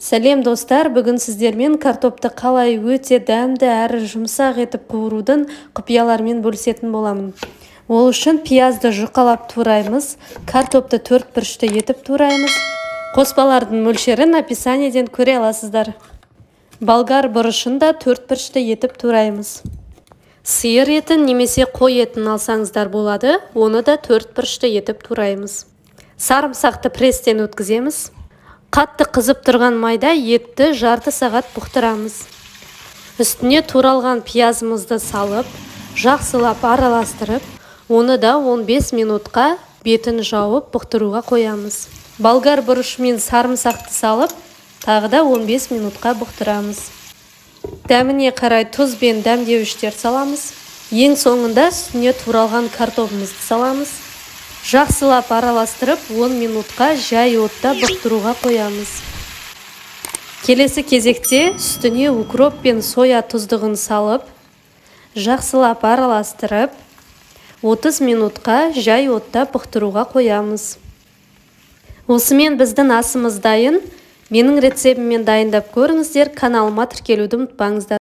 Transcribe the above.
Сәлем достар, бүгін сіздермен картопты қалай өте дәмді әрі жұмсақ етіп қуырудың құпияларымен бөлісетін боламын. Ол үшін пиязды жұқалап тураймыз, картопты 4 бұрышты етіп тураймыз. Қоспалардың мөлшерін описаниеден көре аласыздар. Болгар бұрышын да 4 бұрышты етіп тураймыз. Сиыр етін немесе қой етін алсаңыздар болады, оны да 4 бұрышты етіп тураймыз. Сарымсақты пресстен өткіземіз. Қатты қызып тұрған майда етті жарты сағат бұқтырамыз. Үстіне туралған пиязымызды салып, жақсылап араластырып, оны да 15 минутқа бетін жауып бұқтыруға қоямыз. Болгар бұрышы мен сарымсақты салып, тағы да 15 минутқа бұқтырамыз. Дәміне қарай тұз бен дәмдеуіштер саламыз. Ең соңында үстіне туралған картопымызды саламыз. Жақсылап араластырып 10 минутқа жай отта бұқтыруға қоямыз. Келесі кезекте үстіне укроп пен соя тұздығын салып, жақсылап араластырып 30 минутқа жай отта бұқтыруға қоямыз. Осымен біздің асымыз дайын. Менің рецептіммен дайындап көріңіздер, каналыма тіркелуді ұмытпаңыздар.